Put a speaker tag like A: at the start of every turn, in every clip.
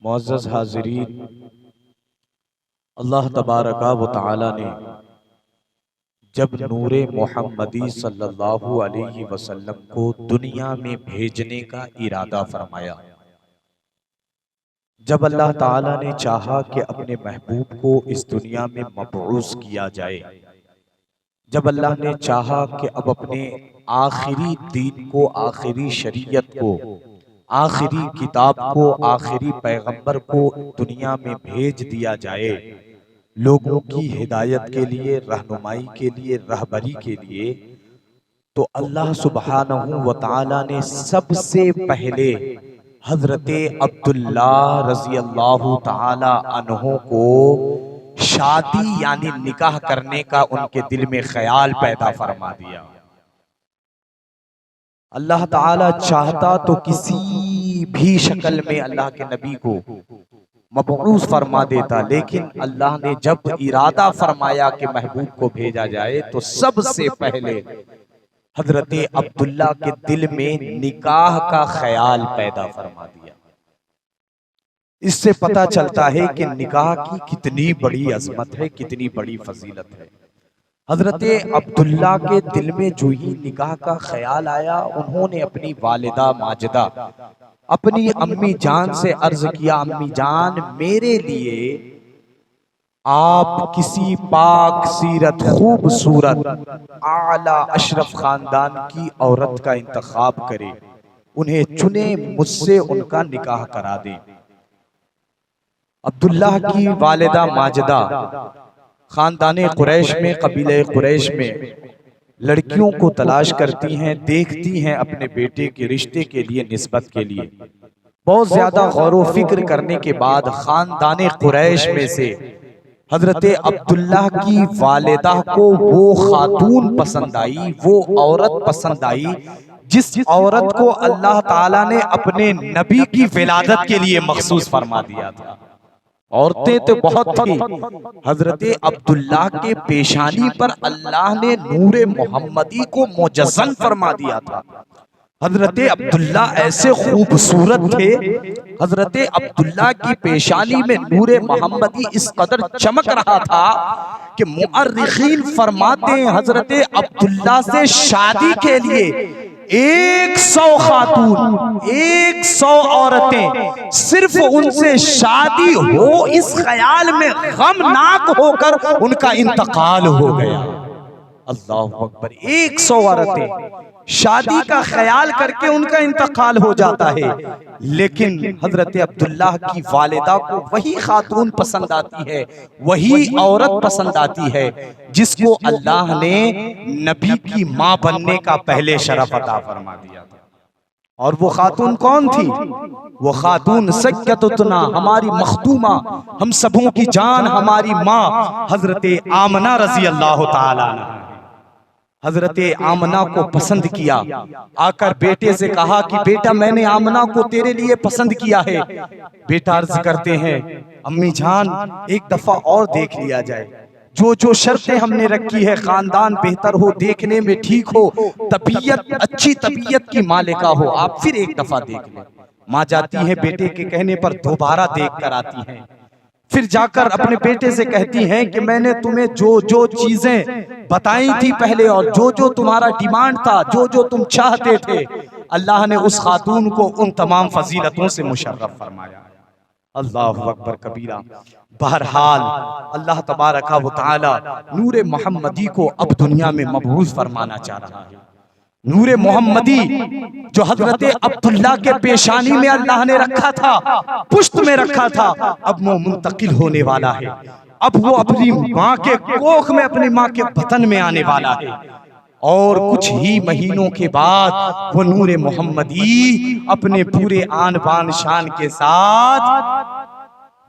A: मुअज़्ज़ज़ हाज़िरीन, अल्लाह तबारका व तआला ने जब नूरे मोहम्मदी सल्लल्लाहु अलैहि वसल्लम को दुनिया में भेजने का इरादा फरमाया, जब अल्लाह ताला ने चाहा कि अपने महबूब को इस दुनिया में मबऊस किया जाए, जब अल्लाह ने चाहा कि अब अपने आखिरी दीन को, आखिरी शरीयत को, आखिरी किताब को, आखिरी पैगंबर को दुनिया में भेज दिया जाए, लोगों की हिदायत के लिए, रहनुमाई के लिए, रहबरी के लिए, तो अल्लाह सुब्हानहू व तआला ने सबसे पहले हजरते अब्दुल्ला रजी अल्लाह तआला अन्हो को शादी यानी निकाह करने का उनके दिल में ख्याल पैदा फरमा दिया। अल्लाह ताला चाहता तो किसी भी शक्ल में अल्लाह के नबी को मबऊस फरमा देता, लेकिन अल्लाह ने जब इरादा फरमाया कि महबूब को भेजा जाए तो सबसे पहले हजरते अब्दुल्ला के दिल में निकाह का ख्याल पैदा फरमा दिया। इससे पता चलता है कि निकाह की कितनी बड़ी अजमत है, कितनी बड़ी फजीलत है। हजरते अब्दुल्ला के दिल में जो ही निकाह का ख्याल आया, उन्होंने अपनी वालिदा माजिदा, अपनी अम्मी जान से अर्ज किया, अम्मी जान मेरे लिए आप किसी पाक सीरत खूबसूरत आला अशरफ खानदान की औरत का इंतखाब करें, उन्हें चुने, मुझसे उनका निकाह करा दें। अब्दुल्ला की वालिदा माजिदा खानदाने कुरैश में, कबीले कुरैश में लड़कियों को तलाश करती हैं, देखती हैं अपने बेटे के रिश्ते के लिए, निस्बत के लिए। बहुत ज्यादा गौर व फिक्र करने के बाद खानदाने कुरैश में से हजरते अब्दुल्ला की वालिदा को वो खातून पसंद आई, वो औरत पसंद आई जिस औरत को अल्लाह ताला ने अपने नबी की विलादत के लिए मखसूस फरमा दिया था। औरतें तो बहुत थी, हजरते अब्दुल्ला के पेशानी पर अल्लाह ने नूरे मोहम्मदी को मुजस्सम फरमा दिया था। हजरते अब्दुल्ला ऐसे खूबसूरत थे, हजरते अब्दुल्ला की पेशानी में नूरे मोहम्मदी इस कदर चमक रहा था कि मुअर्रिखीन फरमाते हैं हजरते अब्दुल्ला से शादी के लिए 100 खातून, 100 औरतें सिर्फ उनसे शादी हो इस ख्याल में गमनाक होकर उनका इंतकाल हो गया। अल्लाह अकबर, 100 औरतें शादी का ख्याल करके उनका इंतकाल हो जाता है, लेकिन हजरत अब्दुल्ला की वालिदा को वही खातून पसंद आती है, वही औरत पसंद आती है जिसको अल्लाह ने नबी की मां बनने का पहले शरफ अता फरमा दिया था। और वो खातून कौन थी? वो खातून सक्कतुतना, हमारी मखदूमा, हम सबों की जान, हमारी माँ हजरत आमना रजी अल्लाह ताला अन्हा। हजरते आमना को पसंद किया, आकर बेटे से कहा कि बेटा मैंने आमना को तेरे लिए पसंद किया है। बेटा अर्ज करते हैं अम्मी जान एक दफा और देख लिया जाए, जो जो शर्तें हमने रखी है, खानदान बेहतर हो, देखने में ठीक हो, तबीयत अच्छी तबीयत की मालिका हो, आप फिर एक दफा देख लें। माँ जाती है, बेटे के कहने पर दोबारा देख कर आती हैं, फिर जाकर अपने बेटे से कहती हैं कि मैंने तुम्हें जो जो चीजें बताई थी पहले और जो जो तुम्हारा डिमांड था, जो जो तुम चाहते थे, अल्लाह ने उस खातून को उन तमाम फजीलतों से मुशर्रफ फरमाया। अल्लाह अकबर कबीरा। बहरहाल अल्लाह तबारका व तआला नूरे मोहम्मदी को अब दुनिया में मबऊस फरमाना चाह रहा है। नूरे मोहम्मदी जो हजरत अब्दुल्ला के पेशानी में अल्लाह ने रखा था, पुश्त में रखा था, अब वो मुंतकिल होने वाला है। अब वो अपनी माँ के कोख में, अपनी माँ के बतन में आने वाला है और कुछ ही महीनों के बाद वो नूरे मोहम्मदी अपने पूरे आन बान शान के साथ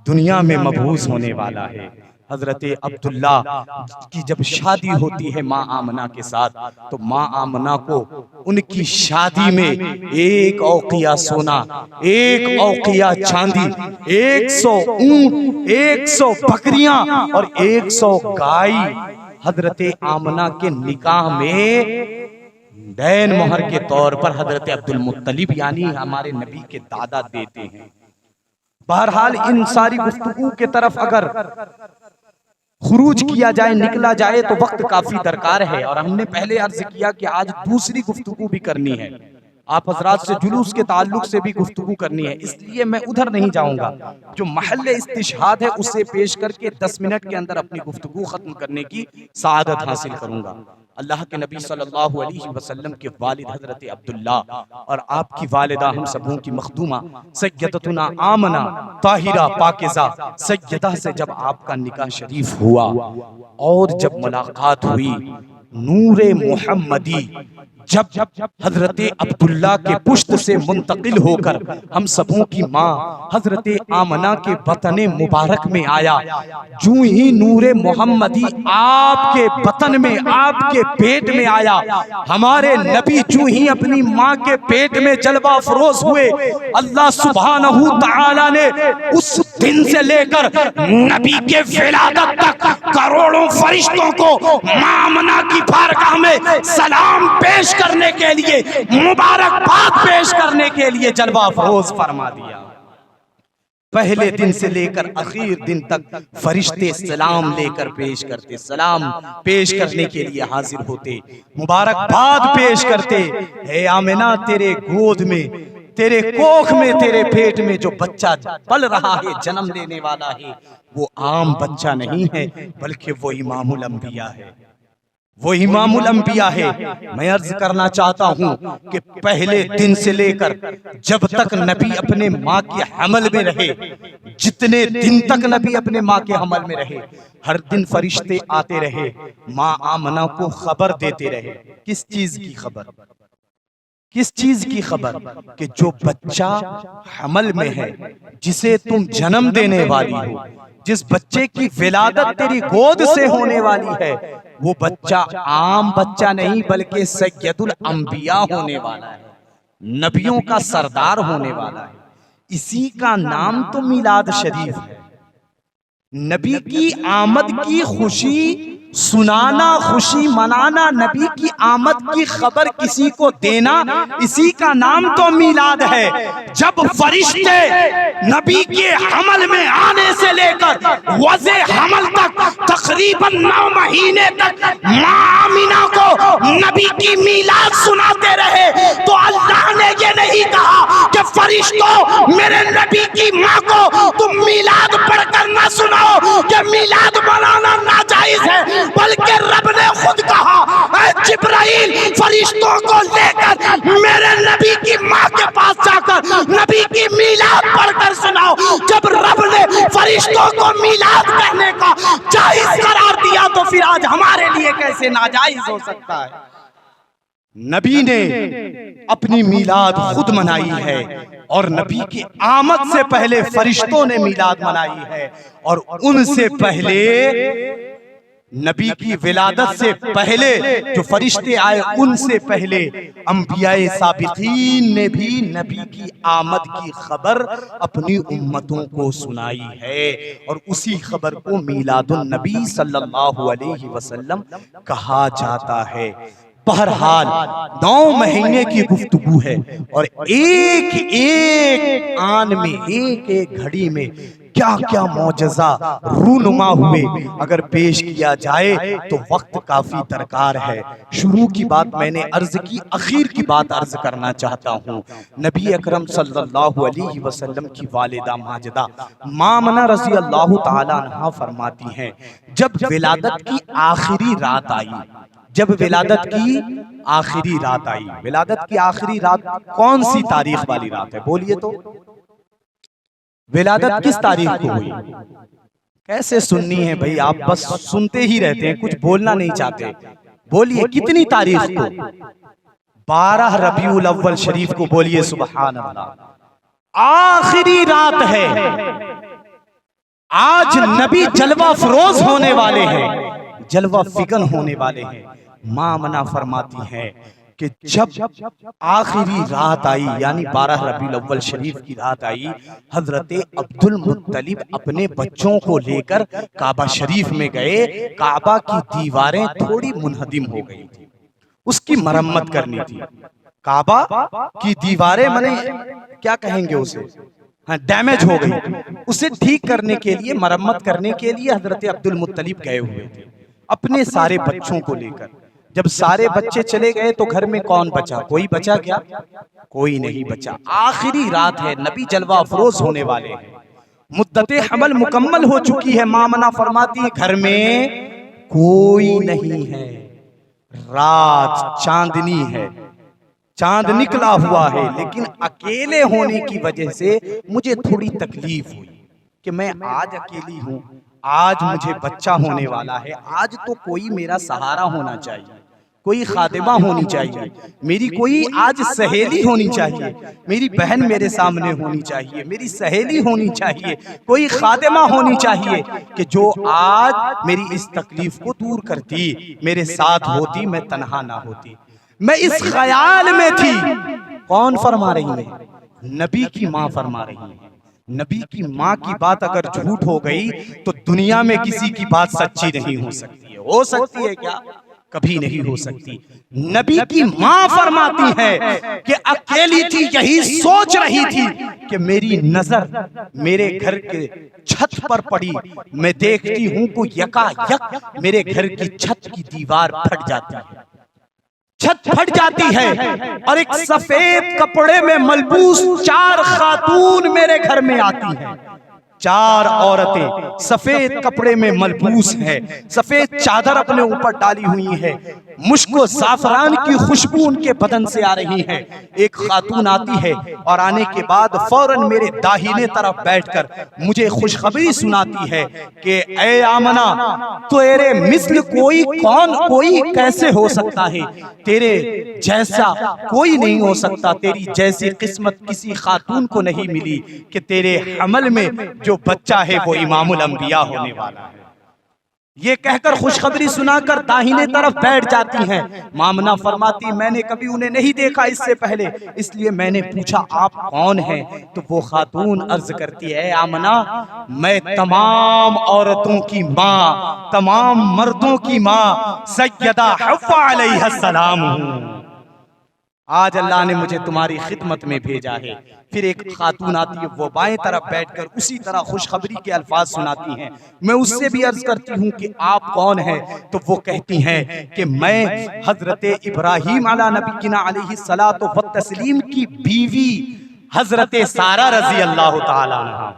A: दुनिया में मबऊस होने वाला है। हजरत अब्दुल्ला की जब शादी होती है माँ आमना के साथ, तो माँ आमना को उनकी शादी में 1 औकिया सोना, 1 औकिया चांदी, 100 ऊंट, 100 बकरियां और 100 गाय हजरत आमना के निकाह में दैन मोहर के तौर पर हजरत अब्दुल मुत्तलिब यानी हमारे नबी के दादा देते हैं। बहरहाल इन सारी गुफ्तगू के तरफ अगर खुरूज किया जाए, निकला जाए तो वक्त काफी दरकार है। और हमने पहले अर्ज किया कि आज दूसरी गुफ्तगू भी करनी है, आप हजरात से जुलूस के ताल्लुक से भी गुफ्तगू करनी है, इसलिए मैं उधर नहीं जाऊंगा। जो महल इस्तिशहाद है उसे पेश करके 10 मिनट के अंदर अपनी गुफ्तगू खत्म करने की सआदत हासिल करूंगा। अल्लाह के नबी सल्लल्लाहु अलैहि वसल्लम के वालिद हजरत अब्दुल्ला और आपकी वालिदा हम सबों की मखदूमा सैयदतुना आमना ताहिरा पाकिज़ा सैयदा से जब आपका निकाह शरीफ हुआ और जब मुलाकात हुई, नूरे मोहम्मदी जब हजरत अब्दुल्ला के पुश्त से मुंतकिल होकर हम सबों की माँ हजरत आमना के बतन मुबारक में आया, जूं ही नूरे मोहम्मदी आपके बतन में, आपके पेट में आया, हमारे नबी जूं ही अपनी माँ के पेट में जलवा फरोज हुए, अल्लाह सुब्हानहू तआला ने उस दिन से लेकर नबी के विलादत तक करोड़ों फरिश्तों को माँ आमना की बारगाह में सलाम पेश करने के लिए, मुबारकबाद पेश करने के लिए जलवा फरोज फरमा दिया। पहले दिन से लेकर आखिर दिन तक फरिश्ते सलाम लेकर पेश करते, सलाम पेश करने के लिए हाजिर होते, मुबारकबाद पेश करते। हे आमिना, तेरे गोद में, तेरे कोख में, तेरे पेट में जो बच्चा पल रहा है, जन्म लेने वाला है, वो आम बच्चा नहीं है, बल्कि वो इमामुल अंबिया है, वो इमामुल अंबिया है। मैं अर्ज करना चाहता हूँ कि पहले दिन से लेकर जब तक नबी अपने माँ के हमल में रहे, जितने दिन तक नबी अपने माँ के हमल में रहे, हर दिन फरिश्ते आते रहे, माँ आमना को खबर देते रहे। किस चीज की खबर? किस चीज की खबर? कि जो बच्चा हमल में है, जिसे तुम जन्म देने वाली हो, जिस बच्चे की विलादत तेरी गोद से होने वाली है, वो बच्चा आम बच्चा नहीं बल्कि सैयदुल अंबिया होने वाला है, नबियों का सरदार होने वाला है। इसी का नाम तो मिलाद शरीफ है। नबी की आमद की खुशी सुनाना, खुशी मनाना, नबी की आमद की खबर किसी को देना, इसी का नाम तो मिलाद है। जब फरिश्ते नबी के हमल में आने से लेकर वज़े हमल तक तकरीबन 9 महीने तक माँ आमिना को नबी की मिलाद सुनाते रहे, तो अल्लाह ने ये नहीं कहा कि फरिश्तों मेरे नबी की माँ को तुम मिलाद पढ़कर ना सुनाओ कि मिलाद मनाना नाजायज है, बल्कि रब ने खुद कहा, ऐ जिब्राइल फरिश्तों को लेकर मेरे नबी की माँ के पास जाकर नबी की मिलाद पढ़कर सुनाओ। जब रब ने फरिश्तों को मिलाद कहने का जायज करार दिया, तो फिर आज हमारे लिए कैसे नाजायज हो सकता है? नबी ने अपनी मिलाद खुद मनाई है और नबी की आमद से पहले फरिश्तों ने मिलाद मनाई है, और उनसे पहले नबी की विलादत से पहले जो फरिश्ते आए, उनसे पहले अंबियाए साबिकीन ने भी नबी की आमद की खबर अपनी उम्मतों को सुनाई है, और उसी खबर को मिलादुन नबी सल्लल्लाहु अलैहि वसल्लम कहा जाता है। बहरहाल 9 महीने की गुफ्तगू है, और एक एक आन में, एक एक घड़ी में क्या क्या मौजज़ा रूनुमा हुए अगर पेश किया जाए तो वक्त काफी दरकार है। शुरू की बात मैंने अर्ज की, आखिर की बात अर्ज करना चाहता हूँ। नबी अकरम सल्लल्लाहु अलैहि वसल्लम की वालिदा माजिदा माँ आमना रज़ी अल्लाह ताला अन्हा फरमाती हैं, जब विलादत की आखिरी रात आई, जब विलादत की आखिरी रात आई, विलादत की आखिरी रात कौन सी तारीख वाली रात है? बोलिए तो, विलादत किस तारीख को हुई? कैसे सुननी है भाई, आप बस सुनते ही रहते हैं, कुछ बोलना नहीं चाहते। बोलिए कितनी तारीख को? 12 रबीउल अव्वल शरीफ को। बोलिए सुभान अल्लाह। आखिरी रात है, आज नबी जलवा फरोज होने वाले हैं, जलवा फिगन होने वाले हैं। माँ आमना फरमाती हैं कि जब आखिरी रात आई, यानी 12 रबीउल अव्वल शरीफ की रात आई, हजरत अब्दुल मुत्तलिब अपने बच्चों को लेकर काबा शरीफ में गए। काबा की दीवारें थोड़ी मुनहदिम हो गई थी, उसकी मरम्मत करनी थी। काबा की दीवारें, माने क्या कहेंगे उसे, हाँ, डैमेज हो गई। उसे ठीक करने के लिए, मरम्मत करने के लिए हजरत अब्दुल मुत्तलिब गए हुए थे अपने सारे बच्चों को लेकर। जब सारे बच्चे चले गए तो घर में कौन बचा? कोई बचा क्या? कोई नहीं बचा। आखिरी रात है, नबी जलवा अफरोज होने वाले हैं, मुद्दते हमल मुकम्मल हो चुकी है। मामना फरमाती है घर में कोई नहीं है, रात चांदनी है, चांद निकला हुआ है, लेकिन अकेले होने की वजह से मुझे थोड़ी तकलीफ हुई कि मैं आज अकेली हूं, आज मुझे बच्चा होने वाला है, आज तो कोई मेरा सहारा होना चाहिए, कोई खादिमा होनी चाहिए, मेरी कोई आज सहेली होनी चाहिए, मेरी बहन मेरे सामने होनी चाहिए, मेरी सहेली होनी चाहिए, कोई खादिमा होनी चाहिए कि जो आज मेरी इस तकलीफ को दूर करती, मेरे साथ होती, मैं तन्हा ना होती। मैं इस ख्याल में थी। कौन फरमा रही है? नबी की माँ फरमा रही है। नबी की माँ की बात अगर झूठ हो गई तो दुनिया में किसी की बात सच्ची नहीं हो सकती है। हो सकती है क्या? कभी नहीं हो सकती। नबी की माँ फरमाती है कि अकेली थी, यही सोच रही थी कि मेरी नजर मेरे घर के छत पर पड़ी, मैं देखती हूं कि यकायक मेरे घर की छत की दीवार फट जाती है, छत फट जाती है और एक सफेद कपड़े में मलबूस 4 खातून मेरे घर में आती हैं। 4 औरतें सफेद कपड़े में मलबूस है, सफेद चादर अपने ऊपर डाली हुई है, मुश्को ज़ाफ़रान की खुशबू उनके बदन से आ रही है। एक खातून आती है और आने के बाद फौरन मेरे दाहिने तरफ बैठकर मुझे खुशखबरी सुनाती है कि ए आमना, तेरे मिस्ल कोई कैसे हो सकता है, तेरे जैसा कोई नहीं हो सकता, तेरी जैसी किस्मत किसी खातून को नहीं मिली कि तेरे हमल में जो बच्चा है वो इमामुल अंबिया होने वाला है। ये कहकर खुशखबरी सुनाकर दाहिने तरफ बैठ जाती हैं। मामना फरमाती मैंने कभी उन्हें नहीं देखा इससे पहले, इसलिए मैंने पूछा आप कौन हैं? तो वो खातून अर्ज करती है आमना, मैं तमाम औरतों की माँ, तमाम मर्दों की माँ सैयदा हव्वा अलैहिस्सलाम हूँ। आज अल्लाह ने मुझे तुम्हारी खिदमत में भेजा है। फिर एक खातून आती है, वो बाएं तरफ बैठकर उसी तरह खुशखबरी के अल्फाज सुनाती हैं। मैं उससे भी अर्ज करती हूँ कि आप कौन हैं? तो वो कहती हैं कि मैं हजरत इब्राहीम अला नबीना अलैहिस्सलातु व तस्लीम की बीवी हजरत सारा रजी अल्लाह ताला अन्हा,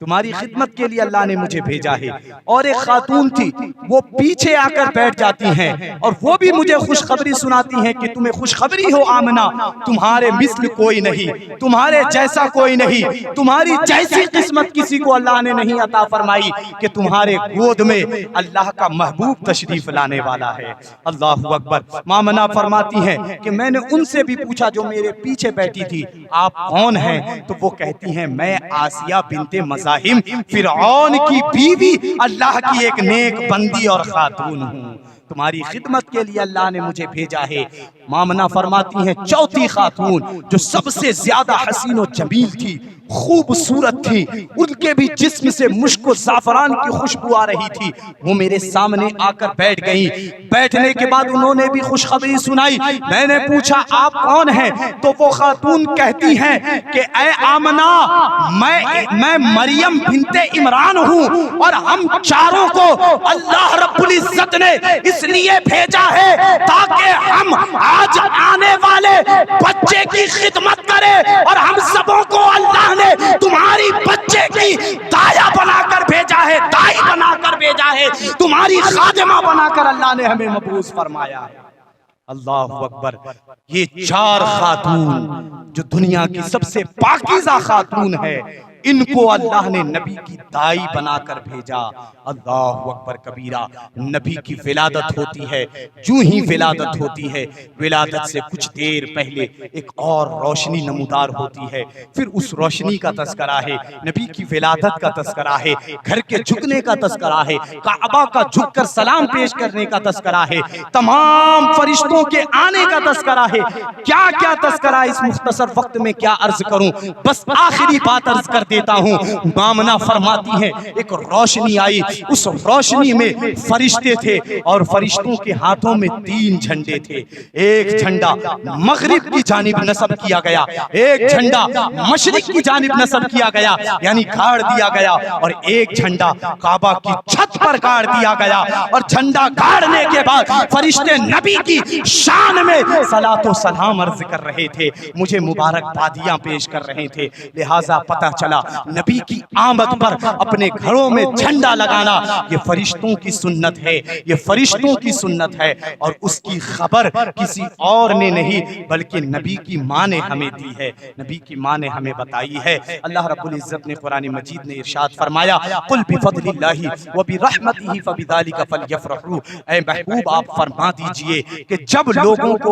A: तुम्हारी खिदमत के लिए अल्लाह ने मुझे भेजा है। और एक खातून थी, वो पीछे आकर बैठ जाती हैं और वो भी मुझे खुशखबरी सुनाती हैं कि तुम्हें खुशखबरी हो आमना, तुम्हारे मिस्ल कोई नहीं, तुम्हारे जैसा कोई नहीं, तुम्हारी जैसी किस्मत किसी को अल्लाह ने नहीं अता फरमाई कि तुम्हारे गोद में अल्लाह का महबूब तशरीफ लाने वाला है। अल्लाहु अकबर। मामना फरमाती हैं कि मैंने उनसे भी पूछा जो मेरे पीछे बैठी थी, आप कौन हैं? तो वो कहती हैं मैं आसिया बिनते फिरऔन की बीवी, अल्लाह की एक नेक बंदी और खातून हूँ, तुम्हारी खिदमत के लिए अल्लाह ने मुझे भेजा है। मामना फरमाती हैं चौथी खातून जो सबसे ज्यादा हसीन और जमील थी, खूबसूरत थी, उनके भी जिस्म से मुश्को ज़ाफ़रान की खुशबू आ रही थी, वो मेरे सामने आकर बैठ गई। बैठने के बाद उन्होंने भी खुशखबरी सुनाई। मैंने पूछा आप कौन हैं? तो वो खातून कहती हैं कि ऐ आमना, मैं मरियम बिनते इमरान हूँ और हम चारों को अल्लाह रब्बुल इज्जत ने इसलिए भेजा है ताकि हम आज आने वाले बच्चे की खिदमत करें, और हम सबों को अल्लाह ने तुम्हारी बच्चे की दाया बनाकर भेजा है, दाई बनाकर भेजा है, तुम्हारी खादिमा बनाकर अल्लाह ने हमें मबूस फरमाया है। अल्लाहु अकबर। ये 4 खातून जो दुनिया की सबसे पाकीज़ा खातून है, इनको अल्लाह ने नबी की दाई बनाकर भेजा। अल्लाहु अकबर कबीरा। नबी की विलादत होती है, यूं ही विलादत होती है, विलादत से कुछ देर पहले एक और रोशनी नमूदार होती है, फिर उस रोशनी का तस्करा है, नबी की विलादत का तस्करा है, घर के झुकने का तस्करा है, काबा का झुककर सलाम पेश करने का तस्करा है, तमाम फरिश्तों के आने का तस्करा है। क्या क्या तस्करा इस मुख्तसर वक्त में क्या अर्ज करूं, बस आखिरी बात अर्ज कर देता हूँ। मामना फरमाती हैं एक रोशनी आई, उस रोशनी में फरिश्ते थे और फरिश्तों के हाथों में 3 झंडे थे। एक झंडा मगरिब की जानिब नस्ब किया गया, एक झंडा मशरिक की जानिब नस्ब किया गया यानी गाड़ दिया गया, और एक झंडा काबा की छत पर गाड़ दिया गया। और झंडा गाड़ने के बाद फरिश्ते नबी की शान में सलातो सलाम अर्ज कर रहे थे, मुझे मुबारकबादियां पेश कर रहे थे। लिहाजा पता चला नबी की आमद पर अपने घरों में झंडा लगाना ये फरिश्तों की सुन्नत है, ये फरिश्तों की सुन्नत है। और उसकी खबर किसी और ने नहीं बल्कि नबी की माँ ने हमें दी है, नबी की माँ ने हमें बताई है। अल्लाह रब्बुल इज्जत ने कुरान मजीद में इरशाद फरमाया, कुल बिफज़लिल्लाहि व बिरहमतिही फबिज़ालिका फलयफ़रहू। ऐ महबूब आप फरमा दीजिए कि जब लोगों को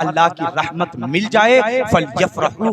A: अल्लाह की रहमत मिल जाए फलयफ़रहू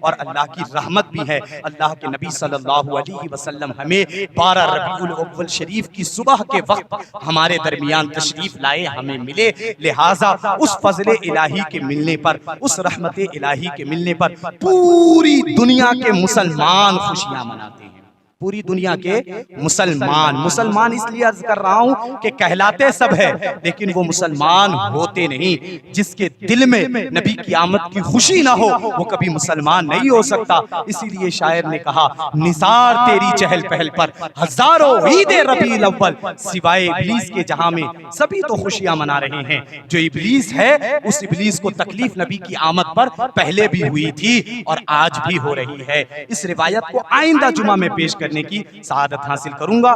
A: और अल्लाह की रहमत भी है। अल्लाह के नबी सल्लल्लाहु अलैहि वसल्लम हमें 12 रबीउल अव्वल शरीफ की सुबह के वक्त हमारे दरमियान तशरीफ लाए, हमें मिले। लिहाजा उस फज़ल इलाही के मिलने पर, उस रहमत इलाही के मिलने पर पूरी दुनिया के मुसलमान खुशियां मनाते हैं। पूरी दुनिया के मुसलमान इसलिए अर्ज कर रहा हूं कि कहलाते सब है लेकिन वो मुसलमान होते नहीं। जिसके दिल में नबी की आमद की खुशी ना हो वो कभी मुसलमान नहीं हो सकता। इसीलिए शायर ने कहा, निसार तेरी चहल पहल पर हजारों ईद रबीउल अव्वल, सिवाय इब्लीस के जहां में सभी तो खुशियां मना रहे हैं। जो इब्लीस है उस इब्लीस को तकलीफ नबी की आमद पर पहले भी हुई थी और आज भी हो रही है। इस रिवायत को आइंदा जुमा में पेश करने की सआदत हासिल करूंगा।